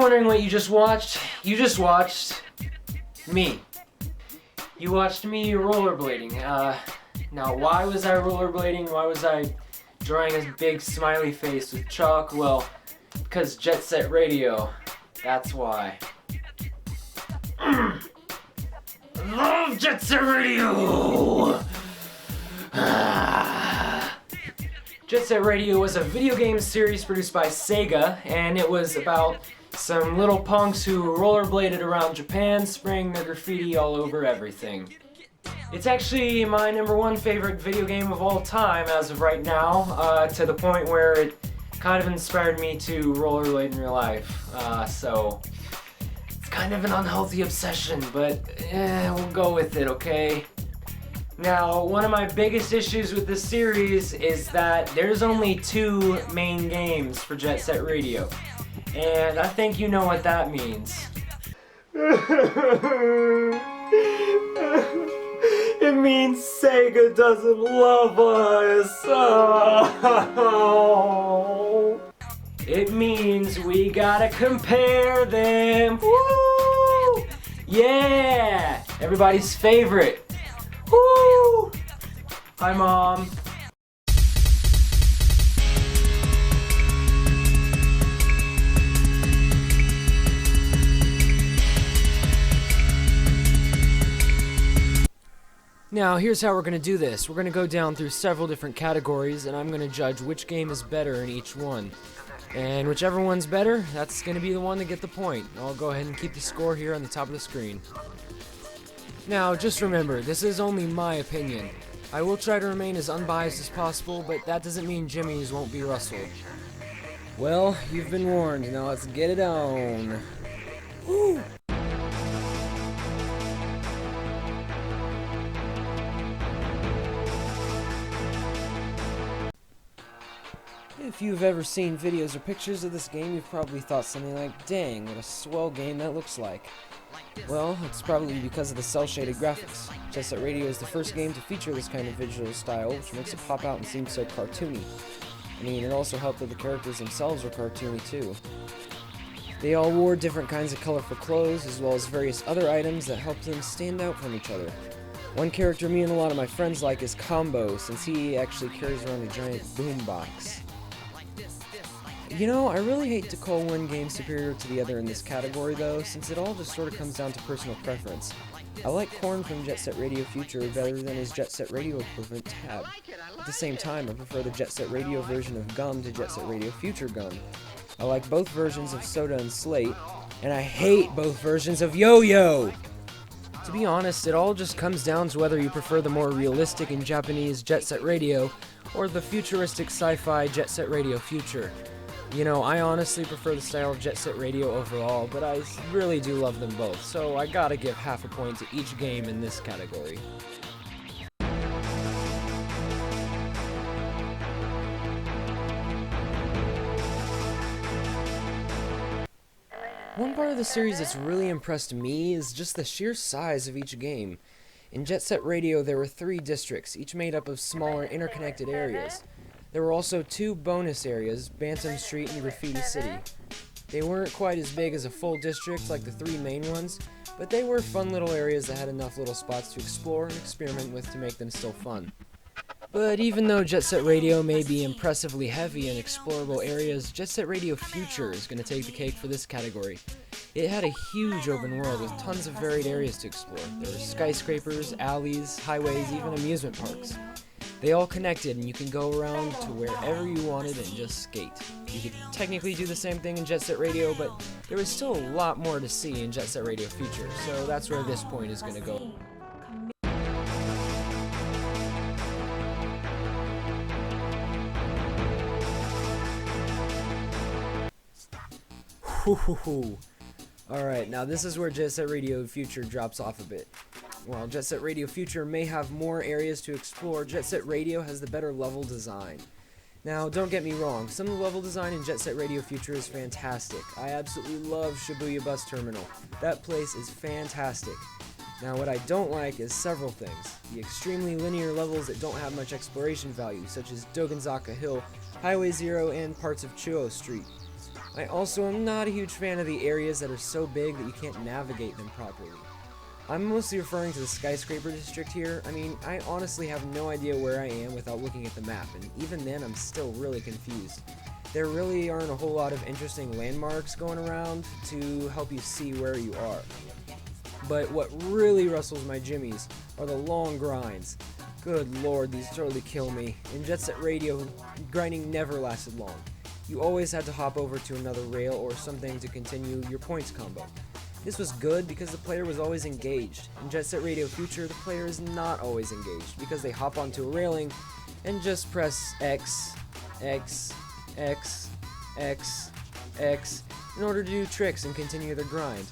wondering what you just watched, you just watched me. You watched me rollerblading. Now why was I rollerblading? Why was I drawing a big smiley face with chalk? Well, because Jet Set Radio. That's why. I love Jet Set Radio! Jet Set Radio was a video game series produced by Sega, and it was about some little punks who rollerbladed around Japan, spraying their graffiti all over everything. It's actually my #1 favorite video game of all time as of right now, to the point where it kind of inspired me to rollerblade in real life. So it's kind of an unhealthy obsession, but we'll go with it, okay? Now, one of my biggest issues with this series is that there's only 2 main games for Jet Set Radio. And I think you know what that means. It means Sega doesn't love us. Oh. It means we gotta compare them. Woo! Yeah! Everybody's favorite. Woo! Hi, Mom. Now, here's how we're going to do this. We're going to go down through several different categories, and I'm going to judge which game is better in each one. And whichever one's better, that's going to be the one to get the point. I'll go ahead and keep the score here on the top of the screen. Now, just remember, this is only my opinion. I will try to remain as unbiased as possible, but that doesn't mean Jimmy's won't be rustled. Well, you've been warned. Now let's get it on. Woo! If you've ever seen videos or pictures of this game, you've probably thought something like, dang, what a swell game that looks like. Well, it's probably because of the cel-shaded graphics. Jet Set Radio is the first game to feature this kind of visual style, which makes it pop out and seem so cartoony. I mean, it also helped that the characters themselves were cartoony too. They all wore different kinds of colorful clothes, as well as various other items that helped them stand out from each other. One character me and a lot of my friends like is Combo, since he actually carries around a giant boombox. You know, I really hate to call one game superior to the other in this category though, since it all just sort of comes down to personal preference. I like Korn from Jet Set Radio Future better than his Jet Set Radio equivalent Tab. At the same time, I prefer the Jet Set Radio version of Gum to Jet Set Radio Future Gum. I like both versions of Soda and Slate, and I hate both versions of Yo-Yo! To be honest, it all just comes down to whether you prefer the more realistic and Japanese Jet Set Radio, or the futuristic sci-fi Jet Set Radio Future. You know, I honestly prefer the style of Jet Set Radio overall, but I really do love them both, so I gotta give half a point to each game in this category. One part of the series that's really impressed me is just the sheer size of each game. In Jet Set Radio, there were 3 districts, each made up of smaller interconnected areas. There were also 2 bonus areas, Bantam Street and Graffiti City. They weren't quite as big as a full district like the 3 main ones, but they were fun little areas that had enough little spots to explore and experiment with to make them still fun. But even though Jet Set Radio may be impressively heavy in explorable areas, Jet Set Radio Future is going to take the cake for this category. It had a huge open world with tons of varied areas to explore. There were skyscrapers, alleys, highways, even amusement parks. They all connected, and you can go around to wherever you wanted and just skate. You could technically do the same thing in Jet Set Radio, but there was still a lot more to see in Jet Set Radio Future, so that's where this point is going to go. Alright, now this is where Jet Set Radio Future drops off a bit. While Jet Set Radio Future may have more areas to explore, Jet Set Radio has the better level design. Now, don't get me wrong, some of the level design in Jet Set Radio Future is fantastic. I absolutely love Shibuya Bus Terminal. That place is fantastic. Now, what I don't like is several things. The extremely linear levels that don't have much exploration value, such as Dogenzaka Hill, Highway Zero, and parts of Chuo Street. I also am not a huge fan of the areas that are so big that you can't navigate them properly. I'm mostly referring to the skyscraper district here. I mean, I honestly have no idea where I am without looking at the map, and even then I'm still really confused. There really aren't a whole lot of interesting landmarks going around to help you see where you are. But what really rustles my jimmies are the long grinds. Good lord, these totally kill me. In Jet Set Radio, grinding never lasted long. You always had to hop over to another rail or something to continue your points combo. This was good because the player was always engaged. In Jet Set Radio Future, the player is not always engaged because they hop onto a railing and just press X, X, X, X, X in order to do tricks and continue their grind.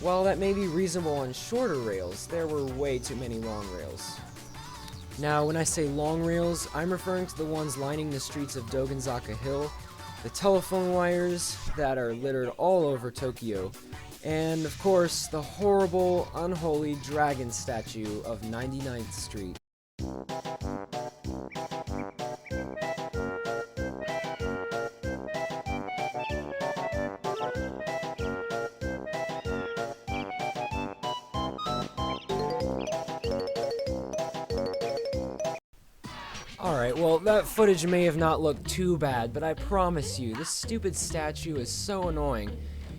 While that may be reasonable on shorter rails, there were way too many long rails. Now, when I say long rails, I'm referring to the ones lining the streets of Dogenzaka Hill, the telephone wires that are littered all over Tokyo, and of course, the horrible, unholy dragon statue of 99th Street. Alright, well, that footage may have not looked too bad, but I promise you, this stupid statue is so annoying.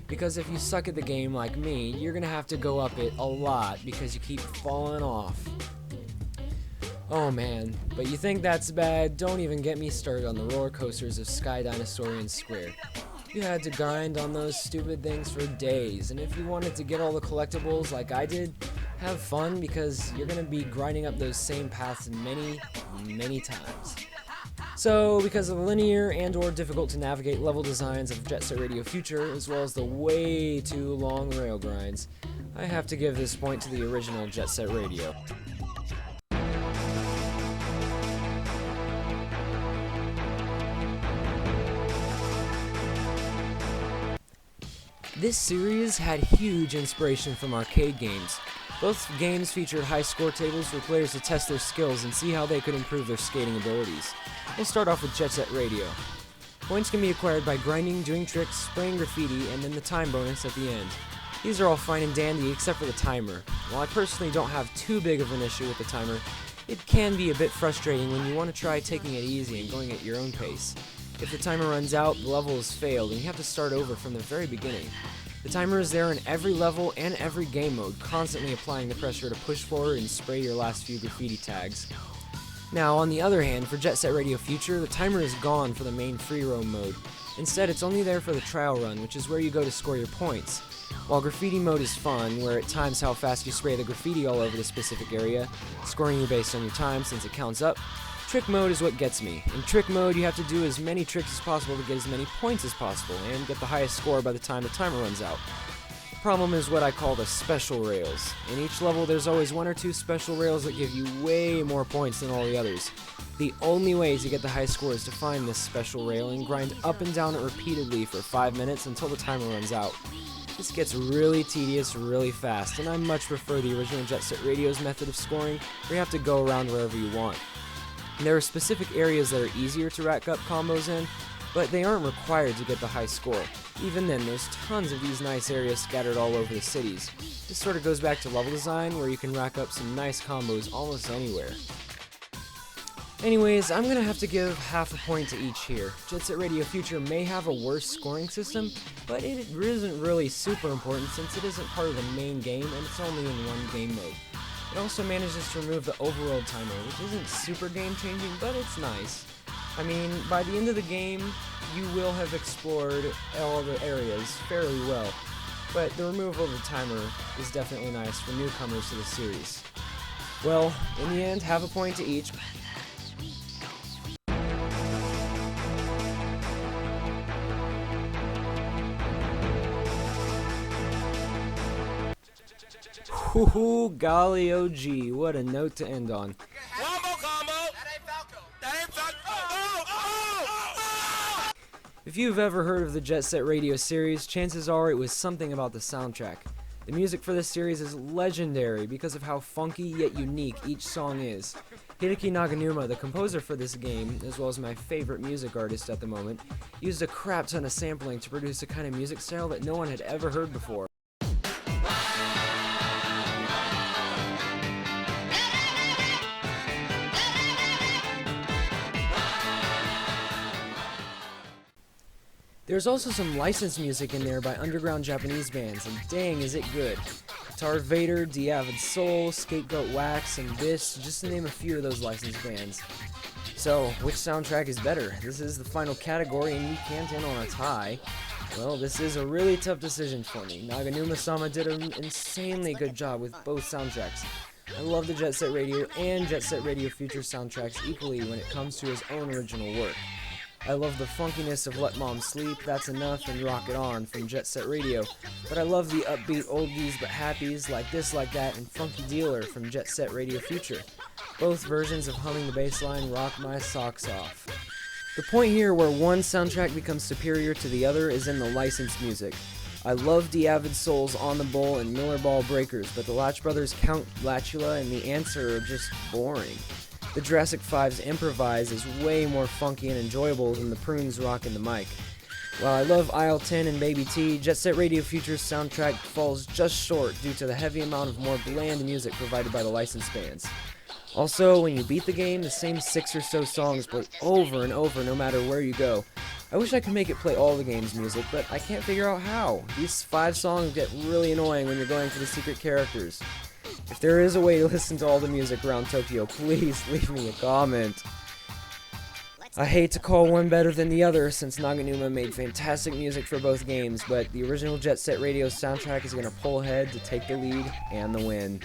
Because if you suck at the game like me, you're gonna have to go up it a lot because you keep falling off. Oh man, but you think that's bad? Don't even get me started on the roller coasters of Sky Dinosaurian Square. You had to grind on those stupid things for days, and if you wanted to get all the collectibles like I did, have fun because you're gonna be grinding up those same paths many, many times. So, because of the linear and or difficult to navigate level designs of Jet Set Radio Future, as well as the way too long rail grinds, I have to give this point to the original Jet Set Radio. This series had huge inspiration from arcade games. Both games featured high score tables for players to test their skills and see how they could improve their skating abilities. We'll start off with Jet Set Radio. Points can be acquired by grinding, doing tricks, spraying graffiti, and then the time bonus at the end. These are all fine and dandy except for the timer. While I personally don't have too big of an issue with the timer, it can be a bit frustrating when you want to try taking it easy and going at your own pace. If the timer runs out, the level has failed and you have to start over from the very beginning. The timer is there in every level and every game mode, constantly applying the pressure to push forward and spray your last few graffiti tags. Now, on the other hand, for Jet Set Radio Future, the timer is gone for the main free roam mode. Instead, it's only there for the trial run, which is where you go to score your points. While graffiti mode is fun, where it times how fast you spray the graffiti all over the specific area, scoring you based on your time since it counts up, trick mode is what gets me. In trick mode, you have to do as many tricks as possible to get as many points as possible, and get the highest score by the time the timer runs out. The problem is what I call the special rails. In each level, there's always one or two special rails that give you way more points than all the others. The only way to get the high score is to find this special rail and grind up and down it repeatedly for 5 minutes until the timer runs out. This gets really tedious really fast, and I much prefer the original Jet Set Radio's method of scoring, where you have to go around wherever you want. There are specific areas that are easier to rack up combos in, but they aren't required to get the high score. Even then, there's tons of these nice areas scattered all over the cities. This sort of goes back to level design, where you can rack up some nice combos almost anywhere. Anyways, I'm gonna have to give half a point to each here. Jet Set Radio Future may have a worse scoring system, but it isn't really super important since it isn't part of the main game and it's only in one game mode. It also manages to remove the overworld timer, which isn't super game-changing, but it's nice. I mean, by the end of the game, you will have explored all the areas fairly well, but the removal of the timer is definitely nice for newcomers to the series. Well, in the end, half a point to each. Hoo-hoo, golly OG, what a note to end on. One more combo! That ain't Falco! That ain't Falco! Oh! If you've ever heard of the Jet Set Radio series, chances are it was something about the soundtrack. The music for this series is legendary because of how funky yet unique each song is. Hideki Naganuma, the composer for this game, as well as my favorite music artist at the moment, used a crap ton of sampling to produce a kind of music style that no one had ever heard before. There's also some licensed music in there by underground Japanese bands, and dang is it good. Guitar Vader, D'Avid Soul, Scapegoat Wax, and This, just to name a few of those licensed bands. So, which soundtrack is better? This is the final category, and we can't end on a tie. Well, this is a really tough decision for me. Naganuma-sama did an insanely good job with both soundtracks. I love the Jet Set Radio and Jet Set Radio Future soundtracks equally when it comes to his own original work. I love the funkiness of Let Mom Sleep, That's Enough, and Rock It On from Jet Set Radio, but I love the upbeat oldies but happies like This Like That and Funky Dealer from Jet Set Radio Future. Both versions of humming the bass line rock my socks off. The point here where one soundtrack becomes superior to the other is in the licensed music. I love D'Avid Soul's On the Bull and Miller Ball Breakers, but the Latch Brothers' Count Latchula and The Answer are just boring. The Jurassic 5's Improvise is way more funky and enjoyable than the Prunes rockin' the mic. While I love Aisle 10 and Baby T, Jet Set Radio Future's soundtrack falls just short due to the heavy amount of more bland music provided by the licensed bands. Also, when you beat the game, the same 6 or so songs play over and over no matter where you go. I wish I could make it play all the game's music, but I can't figure out how. These 5 songs get really annoying when you're going for the secret characters. If there is a way to listen to all the music around Tokyo, please leave me a comment. I hate to call one better than the other since Naganuma made fantastic music for both games, but the original Jet Set Radio soundtrack is going to pull ahead to take the lead and the win.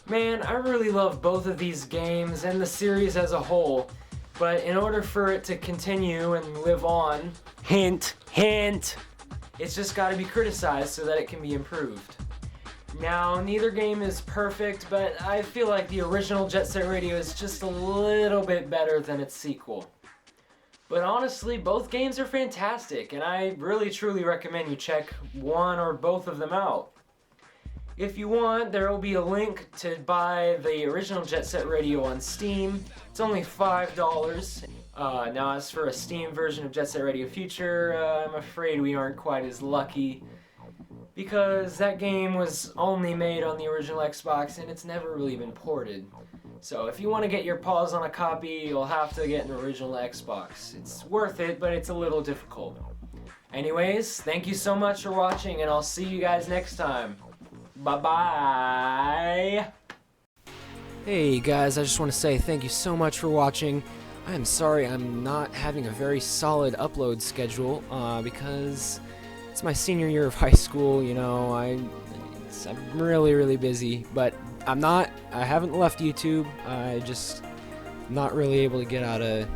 Man, I really love both of these games and the series as a whole, but in order for it to continue and live on, hint, hint, it's just got to be criticized so that it can be improved. Now, neither game is perfect, but I feel like the original Jet Set Radio is just a little bit better than its sequel. But honestly, both games are fantastic, and I really truly recommend you check one or both of them out. If you want, there will be a link to buy the original Jet Set Radio on Steam. It's only $5. Now as for a Steam version of Jet Set Radio Future, I'm afraid we aren't quite as lucky, because that game was only made on the original Xbox and it's never really been ported. So if you want to get your paws on a copy, you'll have to get an original Xbox. It's worth it, but it's a little difficult. Anyways, thank you so much for watching, and I'll see you guys next time. Bye-bye! Hey guys, I just want to say thank you so much for watching. I am sorry I'm not having a very solid upload schedule, because it's my senior year of high school, you know, I'm really busy, but I haven't left YouTube, I just not really able to get out a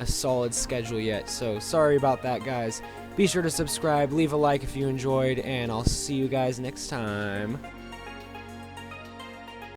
solid schedule yet, so sorry about that guys. Be sure to subscribe, leave a like if you enjoyed, and I'll see you guys next time.